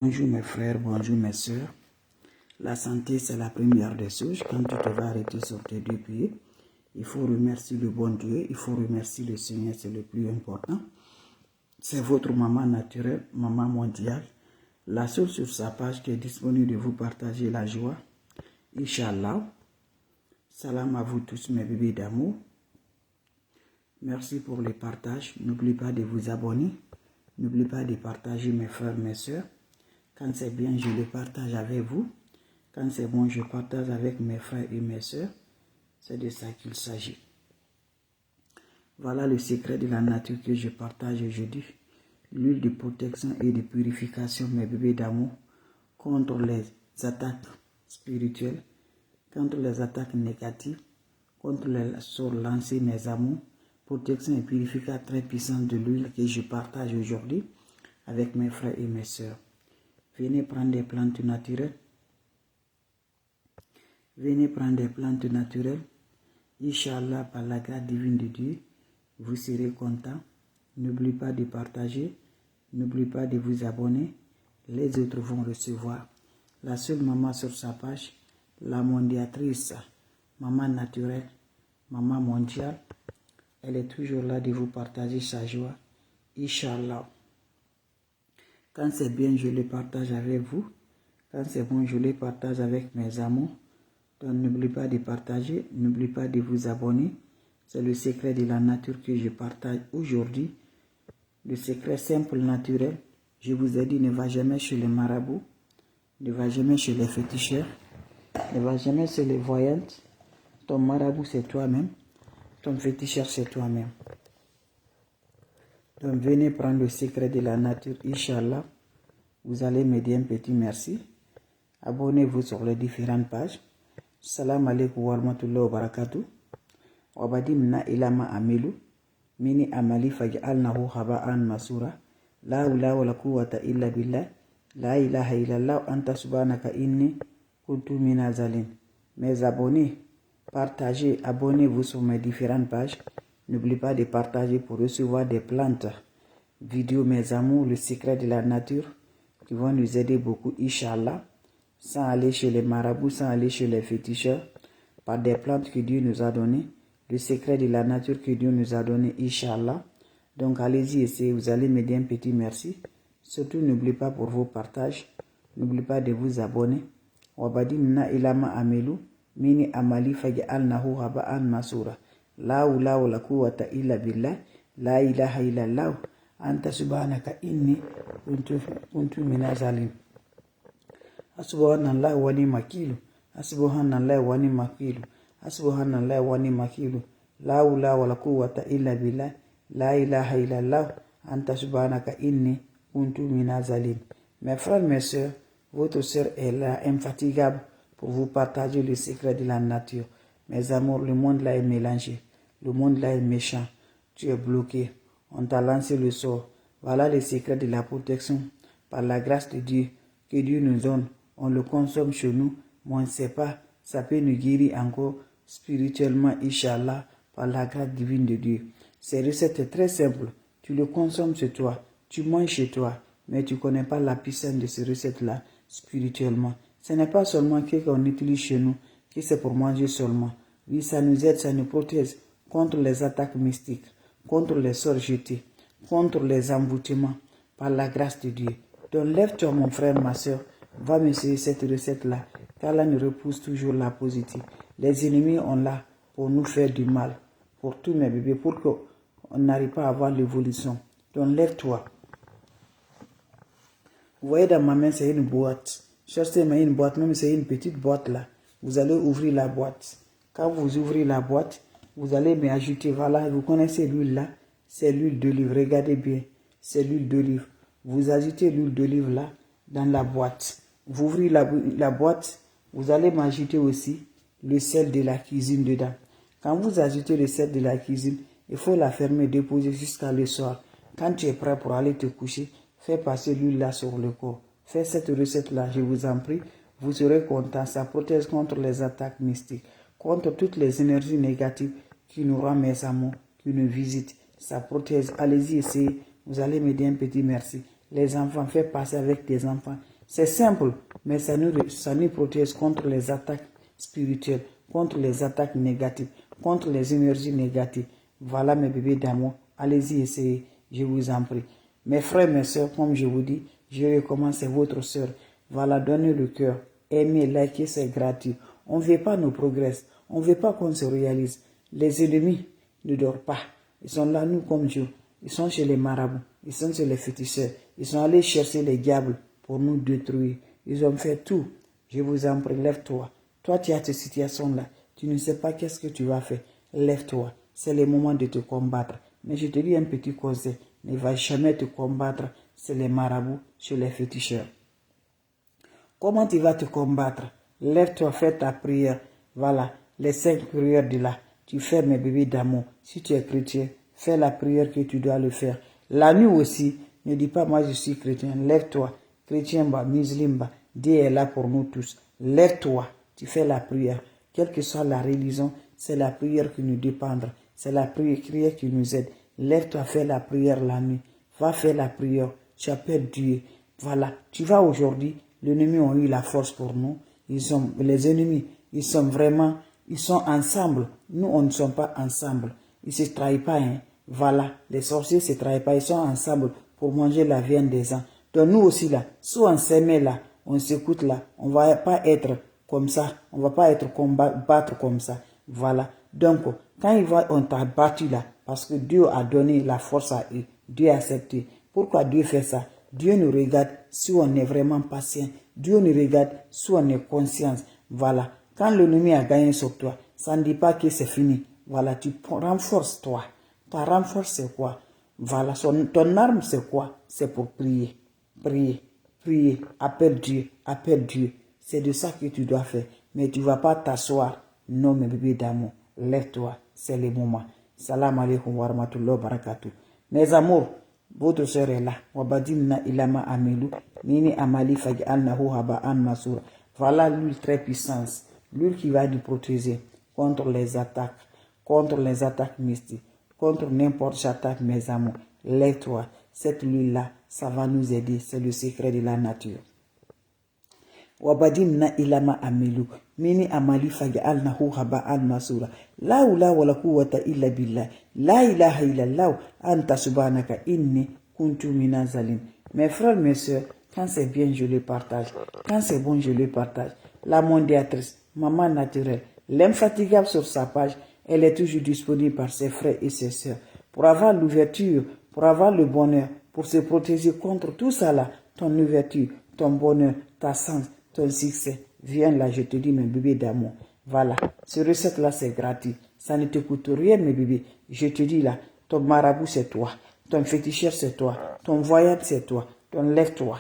Bonjour mes frères, bonjour mes soeurs. La santé, c'est la première des choses. Quand tu te vas arrêter sur tes deux pieds, il faut remercier le bon Dieu, il faut remercier le Seigneur, c'est le plus important. C'est votre maman naturelle, maman mondiale, la seule sur sa page qui est disponible de vous partager la joie. Inch'Allah. Salam à vous tous mes bébés d'amour. Merci pour les partages. N'oubliez pas de vous abonner. N'oubliez pas de partager mes frères, mes soeurs. Quand c'est bien, je le partage avec vous. Quand c'est bon, je partage avec mes frères et mes soeurs. C'est de ça qu'il s'agit. Voilà le secret de la nature que je partage aujourd'hui. L'huile de protection et de purification, mes bébés d'amour, contre les attaques spirituelles, contre les attaques négatives, contre les sorts lancés, mes amours. Protection et purification très puissante de l'huile que je partage aujourd'hui avec mes frères et mes soeurs. Venez prendre des plantes naturelles. Venez prendre des plantes naturelles. Inch'Allah, par la grâce divine de Dieu, vous serez content. N'oubliez pas de partager. N'oubliez pas de vous abonner. Les autres vont recevoir. La seule maman sur sa page, la mondiatrice, maman naturelle, maman mondiale, elle est toujours là de vous partager sa joie. Inch'Allah. Quand c'est bien, je le partage avec vous. Quand c'est bon, je le partage avec mes amours. Donc n'oubliez pas de partager, n'oubliez pas de vous abonner. C'est le secret de la nature que je partage aujourd'hui. Le secret simple, naturel. Je vous ai dit, ne va jamais chez les marabouts. Ne va jamais chez les féticheurs. Ne va jamais chez les voyantes. Ton marabout, c'est toi-même. Ton féticheur, c'est toi-même. Donc venez prendre le secret de la nature, Inch'Allah. Vous allez me dire un petit merci. Abonnez-vous sur les différentes pages. Salam alaikum wa rahmatullahi wa barakatuh. Wabadimna ilama amilu. Mini amali faj'alnahu haba'an masura. La hawla wa la quwwata illa billah. La ilaha illallah anta subhanaka inni kuntu minaz zalimin. Mes abonnés, partagez, abonnez-vous sur mes différentes pages. N'oubliez pas de partager pour recevoir des plantes, vidéos, mes amours, le secret de la nature qui vont nous aider beaucoup, Inch'Allah, sans aller chez les marabouts, sans aller chez les féticheurs, par des plantes que Dieu nous a données, le secret de la nature que Dieu nous a donné, Inch'Allah. Donc allez-y, essayez, vous allez me dire un petit merci. Surtout, n'oubliez pas pour vos partages, n'oubliez pas de vous abonner. Wabadimna ilama amelu, mini amali faj'alnahu haba'an masura. La hawla wa la quwwata illa billah. La ilaha illallah. Anta subhanaka inni kuntu minaz zalimin. Subhanallah wa ni'mal wakil. Subhanallah wa ni'mal wakil. Subhanallah wa ni'mal wakil. La hawla wa la quwwata illa billah. La ilaha illallah. Anta subhanaka inni kuntu minaz zalimin. Mes frères, mes soeurs, votre sœur est là, infatigable, pour vous partager le secret de la nature. Mes amours, le monde là est mélangé. Le monde là est méchant. Tu es bloqué. On t'a lancé le sort. Voilà le secret de la protection. Par la grâce de Dieu, que Dieu nous donne, on le consomme chez nous, mais on ne sait pas. Ça peut nous guérir encore spirituellement, Inch'Allah, par la grâce divine de Dieu. Cette recette est très simple. Tu le consommes chez toi. Tu manges chez toi. Mais tu ne connais pas la puissance de ces recettes-là spirituellement. Ce n'est pas seulement que qu'on utilise chez nous, que c'est pour manger seulement. Oui, ça nous aide, ça nous protège contre les attaques mystiques, contre les sorts jetés, contre les envoûtements, par la grâce de Dieu. Donc lève-toi mon frère, ma soeur, va m'essayer cette recette-là, car là nous repousse toujours la positive. Les ennemis ont là pour nous faire du mal, pour tous mes bébés, pour qu'on n'arrive pas à avoir l'évolution. Donc lève-toi. Vous voyez dans ma main, c'est une boîte. Cherchez-moi une boîte, même c'est une petite boîte là. Vous allez ouvrir la boîte. Quand vous ouvrez la boîte, vous allez me ajouter, voilà, vous connaissez l'huile là, c'est l'huile d'olive, regardez bien, c'est l'huile d'olive. Vous ajoutez l'huile d'olive là, dans la boîte. Vous ouvrez la boîte, vous allez m'ajouter aussi le sel de la cuisine dedans. Quand vous ajoutez le sel de la cuisine, il faut la fermer, déposer jusqu'à le soir. Quand tu es prêt pour aller te coucher, fais passer l'huile là sur le corps. Fais cette recette là, je vous en prie, vous serez content. Ça protège contre les attaques mystiques, contre toutes les énergies négatives qui nous rendent mes amours, qui nous visitent. Ça protège. Allez-y, essayez. Vous allez me dire un petit merci. les enfants, fais passer avec tes enfants. C'est simple, mais ça nous protège contre les attaques spirituelles, contre les attaques négatives, contre les énergies négatives. Voilà mes bébés d'amour. Allez-y, essayez, je vous en prie. Mes frères, mes soeurs, comme je vous dis, je recommande, c'est votre soeur. Voilà, donnez le cœur. Aimez, likez, c'est gratuit. On ne veut pas nos progrès. On ne veut pas qu'on se réalise. Les ennemis ne dorment pas. Ils sont là, nous, comme Dieu. Ils sont chez les marabouts. Ils sont chez les féticheurs. Ils sont allés chercher les diables pour nous détruire. Ils ont fait tout. Je vous en prie, lève-toi. Toi, tu as cette situation-là. Tu ne sais pas qu'est-ce que tu vas faire. Lève-toi. C'est le moment de te combattre. Mais je te dis un petit conseil. Ne va jamais te combattre. C'est les marabouts, chez les féticheurs. Comment tu vas te combattre? Lève-toi, fais ta prière. Voilà, les 5 prières de là. Tu fais mes bébés d'amour. Si tu es chrétien, fais la prière que tu dois le faire. La nuit aussi, ne dis pas moi je suis chrétien. Lève-toi, chrétien, musulman, Dieu est là pour nous tous. Lève-toi, tu fais la prière. Quelle que soit la religion, c'est la prière qui nous dépend. C'est la prière qui nous aide. Lève-toi, fais la prière la nuit. Va faire la prière. Tu appelles Dieu. Voilà, tu vas aujourd'hui. Les ennemis ont eu la force pour nous. Les ennemis, ils sont ensemble. Nous, on ne sommes pas ensemble. Ils ne se trahissent pas. Hein. Voilà, les sorciers ne se trahissent pas. Ils sont ensemble pour manger la viande des gens. Donc nous aussi là, si on s'aimait là, on s'écoute là, on ne va pas être comme ça. On ne va pas être battre comme ça. Voilà. Donc, quand on t'a battu là, parce que Dieu a donné la force à eux, Dieu a accepté. Pourquoi Dieu fait ça? Dieu nous regarde si on est vraiment patient. Dieu nous regarde si on est conscient. Voilà. Quand l'ennemi a gagné sur toi, ça ne dit pas que c'est fini. Voilà, tu renforces toi. Ta renforce c'est quoi? Voilà, ton arme c'est quoi? C'est pour prier. Prier, prier, appelle Dieu, appelle Dieu. C'est de ça que tu dois faire. Mais tu ne vas pas t'asseoir. Non, mes bébés d'amour, lève-toi, c'est le moment. Salam alaikum wa rahmatullahi wa barakatuh. Mes amours, votre soeur est là. Wabadimna ilama amelu. Nini amali faj'alnahu haba'an masura. Voilà l'huile très puissante. L'huile qui va nous protéger contre les attaques mystiques, contre n'importe quelle attaque, mes amours. Lève-toi. Cette huile-là, ça va nous aider. C'est le secret de la nature. Wabadimna ilama amelu. Mini amali faj'alnahu haba'an masura. La hawla wala quwwata illa billah. La ilaha illallah. Anta subhanaka inni kuntu minaz zalim. Mes frères, mes soeurs, quand c'est bien, je le partage. Quand c'est bon, je le partage. La mondiatrice, maman naturelle, l'infatigable sur sa page, elle est toujours disponible par ses frères et ses soeurs. Pour avoir l'ouverture, pour avoir le bonheur, pour se protéger contre tout ça là, ton ouverture, ton bonheur, ta santé, ton succès. Viens là, je te dis, mes bébés d'amour. Voilà, ce recette-là, c'est gratuit. Ça ne te coûte rien, mes bébés. Je te dis là, ton marabout, c'est toi. Ton féticheur, c'est toi. Ton voyant, c'est toi. Ton lève-toi.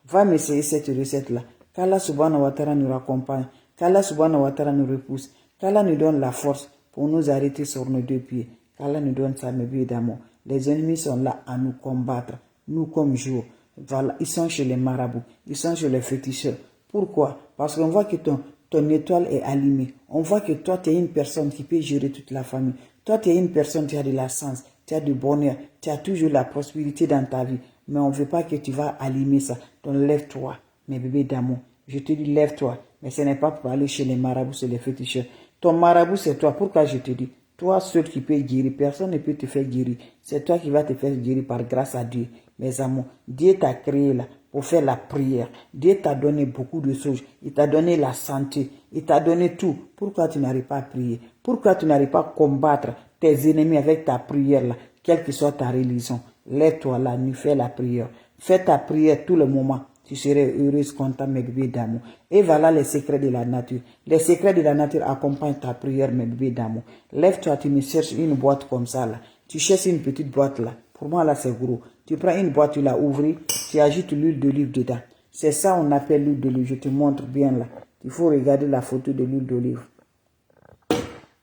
Va m'essayer cette recette-là. Qu'Allah subhanahu wa ta'ala nous raccompagne. Qu'Allah subhanahu wa ta'ala nous repousse. Qu'Allah nous donne la force pour nous arrêter sur nos 2 pieds. Qu'Allah nous donne ça, mes bébés d'amour. Les ennemis sont là à nous combattre. Nous comme jour. Voilà, ils sont chez les marabouts. Ils sont chez les féticheurs. Pourquoi? Parce qu'on voit que ton étoile est allumée. On voit que toi, tu es une personne qui peut gérer toute la famille. Toi, tu es une personne qui a de la chance, tu as du bonheur, tu as toujours la prospérité dans ta vie. Mais on ne veut pas que tu vas allumer ça. Donc lève-toi, mes bébés d'amour. Je te dis lève-toi. Mais ce n'est pas pour aller chez les marabouts, c'est les féticheurs. Ton marabout, c'est toi. Pourquoi je te dis? Toi, seul qui peut guérir, personne ne peut te faire guérir. C'est toi qui vas te faire guérir par grâce à Dieu. Mes amours, Dieu t'a créé là pour faire la prière. Dieu t'a donné beaucoup de choses. Il t'a donné la santé. Il t'a donné tout. Pourquoi tu n'arrives pas à prier? Pourquoi tu n'arrives pas à combattre tes ennemis avec ta prière là, quelle que soit ta religion? Lève-toi la nuit, fais la prière. Fais ta prière tout le moment. Tu serais heureuse, content, mes bébés d'amour. Et voilà les secrets de la nature. Les secrets de la nature accompagnent ta prière, mes bébés d'amour. Lève-toi, tu me cherches une boîte comme ça là. Tu cherches une petite boîte là. Pour moi là c'est gros. Tu prends une boîte, tu la ouvres, tu ajoutes l'huile d'olive dedans. C'est ça on appelle l'huile d'olive. Je te montre bien là. Il faut regarder la photo de l'huile d'olive.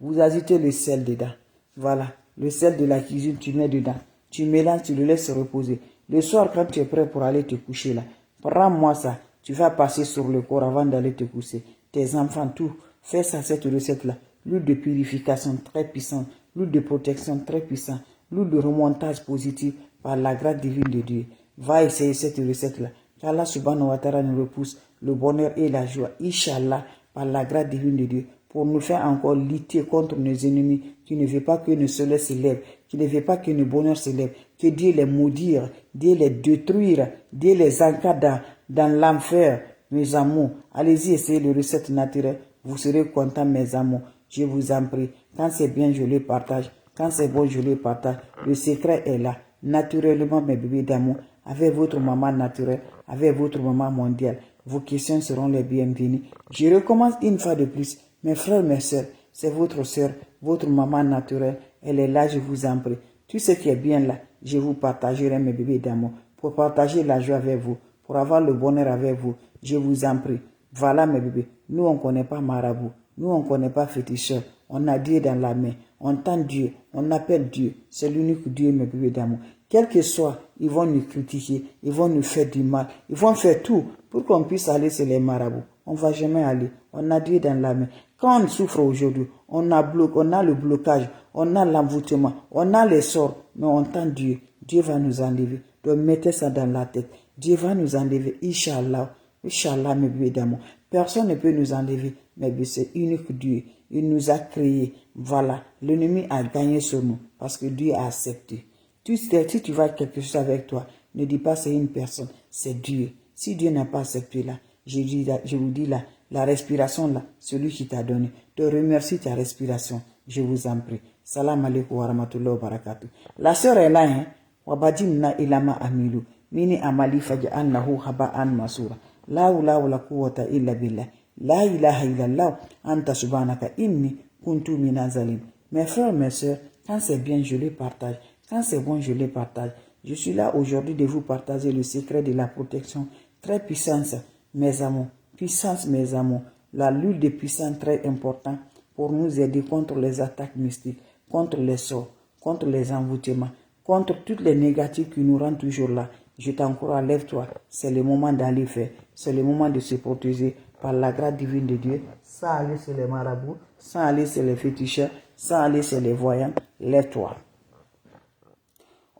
Vous ajoutez le sel dedans. Voilà. Le sel de la cuisine, tu mets dedans. Tu mélanges, tu le laisses reposer. Le soir, quand tu es prêt pour aller te coucher là, prends-moi ça. Tu vas passer sur le corps avant d'aller te coucher. Tes enfants, tout. Fais ça, cette recette-là. L'huile de purification très puissante. L'huile de protection très puissante. L'huile de remontage positif par la grâce divine de Dieu. va essayer cette recette-là. Qu'Allah subhanahu wa ta'ala nous repousse le bonheur et la joie, Inch'Allah, par la grâce divine de Dieu, pour nous faire encore lutter contre nos ennemis qui ne veulent pas que nos soleils s'élèvent, qui ne veulent pas que nos bonheurs s'élèvent, que Dieu les maudire, Dieu les détruire, Dieu les encadre dans l'enfer, mes amours. Allez-y, essayez les recettes naturelles, vous serez contents, mes amours. Je vous en prie, quand c'est bien, je le partage. Quand c'est bon, je le partage. Le secret est là. Naturellement, mes bébés d'amour, avec votre maman naturelle, avec votre maman mondiale, vos questions seront les bienvenues. Je recommence une fois de plus. Mes frères, mes soeurs, c'est votre soeur, votre maman naturelle. Elle est là, je vous en prie. Tout ce qui est bien là, je vous partagerai, mes bébés d'amour, pour partager la joie avec vous, pour avoir le bonheur avec vous. Je vous en prie. Voilà, mes bébés. Nous, on ne connaît pas marabout. Nous, on ne connaît pas féticheur. On a Dieu dans la main. On tend Dieu. On appelle Dieu. C'est l'unique Dieu, mes bébés d'amour. Quel que soit, ils vont nous critiquer. Ils vont nous faire du mal. Ils vont faire tout pour qu'on puisse aller sur les marabouts. On ne va jamais aller. On a Dieu dans la main. Quand on souffre aujourd'hui, on a le blocage. On a l'envoûtement. On a les sorts. Mais on tend Dieu. Dieu va nous enlever. Donc mettez ça dans la tête. Dieu va nous enlever. Inch'Allah. Inch'Allah, mes bébés d'amour. Personne ne peut nous enlever. Mais c'est unique Dieu. Il nous a créés. Voilà. L'ennemi a gagné sur nous. Parce que Dieu a accepté. Si tu vas quelque chose avec toi, ne dis pas c'est une personne. C'est Dieu. Si Dieu n'a pas accepté là, je vous dis là, la respiration là, celui qui t'a donné, te remercie ta respiration. Je vous en prie. Salam alaikum wa rahmatullahi wa barakatuh. La sœur est là, hein. Wabadimna ilama amilu. Mini amali faja'annahu haba'an masura. La hawla wa la quwwata illa billah. La ilaha illallah. Anta subhanaka inni kuntu minazalim. Mes frères, mes sœurs, quand c'est bien, je les partage. Quand c'est bon, je les partage. Je suis là aujourd'hui de vous partager le secret de la protection. Très puissance, mes amours. Puissance, mes amours. La lutte de puissance très importante pour nous aider contre les attaques mystiques, contre les sorts, contre les envoûtements, contre toutes les négatives qui nous rendent toujours là. Je t'encourage, lève-toi. C'est le moment d'aller faire. C'est le moment de se protéger par la grâce divine de Dieu, sans aller sur les marabouts, sans aller sur les féticheurs, sans aller sur les voyants. Lève-toi.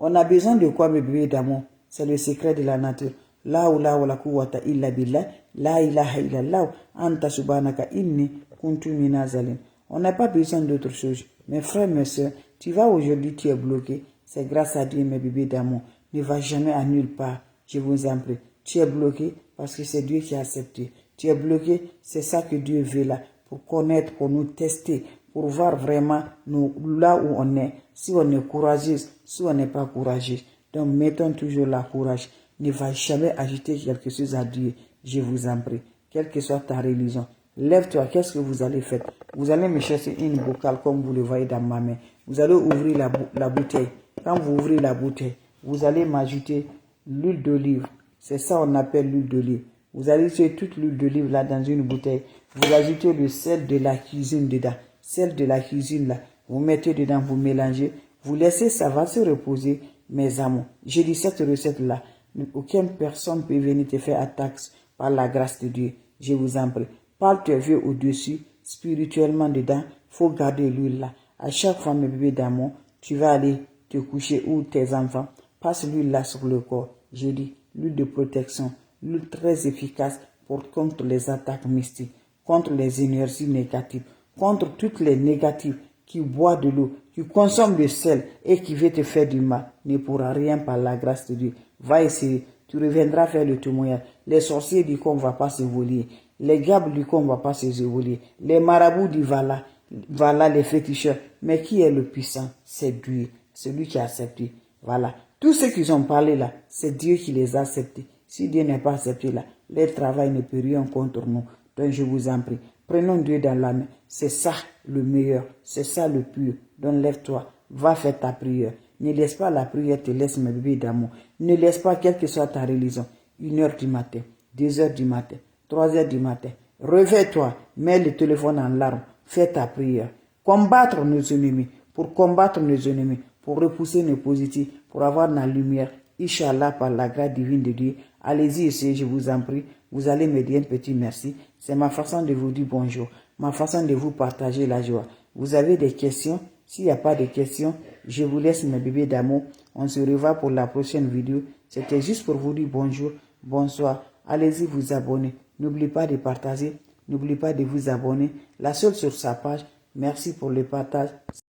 On a besoin de quoi, mes bébés d'amour? C'est le secret de la nature. La hawla wa la quwwata illa billah. La ilaha illallah. Anta subhanaka inni kuntu minazalim. On n'a pas besoin d'autre chose. Mes frères, mes soeurs, tu vas aujourd'hui, tu es bloqué. C'est grâce à Dieu, mes bébés d'amour. Ne va jamais à nulle part. Je vous en prie. Tu es bloqué parce que c'est Dieu qui a accepté. Tu es bloqué, c'est ça que Dieu veut là. Pour connaître, pour nous tester, pour voir vraiment là où on est. Si on est courageux, si on n'est pas courageux. Donc mettons toujours la courage. Ne va jamais ajouter quelque chose à Dieu. Je vous en prie. Quelle que soit ta religion. Lève-toi, qu'est-ce que vous allez faire? Vous allez me chercher une boucale comme vous le voyez dans ma main. Vous allez ouvrir la bouteille. Quand vous ouvrez la bouteille, vous allez m'ajouter l'huile d'olive. C'est ça on appelle l'huile d'olive. Vous allez jeter toute l'huile d'olive là dans une bouteille. Vous ajoutez le sel de la cuisine dedans. Sel de la cuisine là. Vous mettez dedans, vous mélangez. Vous laissez, ça va se reposer, mes amours. J'ai dit cette recette là. Aucune personne peut venir te faire attaque par la grâce de Dieu. Je vous en prie. Parle tes vœux au-dessus, spirituellement dedans. Faut garder l'huile là. À chaque fois, mes bébés d'amour, tu vas aller te coucher ou tes enfants. Passe l'huile là sur le corps. J'ai dit, l'huile de protection. L'huile très efficace contre les attaques mystiques, contre les énergies négatives, contre toutes les négatives qui boivent de l'eau, qui consomment du sel et qui veulent te faire du mal, ne pourra rien par la grâce de Dieu. Va essayer, tu reviendras faire le témoignage. Les sorciers du qu'on ne va pas se voler, les diables du qu'on ne va pas se voler, les marabouts du voilà les féticheurs. Mais qui est le puissant? C'est Dieu, celui qui a accepté. Voilà. Tous ceux qui ont parlé là, c'est Dieu qui les a acceptés. Si Dieu n'est pas accepté là, leur travail ne peut rien contre nous. Donc je vous en prie, prenons Dieu dans la main. C'est ça le meilleur, c'est ça le pur. Donc lève-toi, va faire ta prière. Ne laisse pas la prière te laisse, mes bébés d'amour. Ne laisse pas, quelle que soit ta religion, 1h du matin, 2h du matin, 3h du matin. Réveille-toi, mets le téléphone en larmes, fais ta prière. Combattre nos ennemis, pour combattre nos ennemis, pour repousser nos positifs, pour avoir la lumière. Inch'Allah, par la grâce divine de Dieu. Allez-y essayez, je vous en prie. Vous allez me dire un petit merci. C'est ma façon de vous dire bonjour. Ma façon de vous partager la joie. Vous avez des questions? S'il n'y a pas de questions, je vous laisse, mes bébés d'amour. On se revoit pour la prochaine vidéo. C'était juste pour vous dire bonjour, bonsoir. Allez-y vous abonner. N'oubliez pas de partager. N'oubliez pas de vous abonner. La seule sur sa page. Merci pour le partage.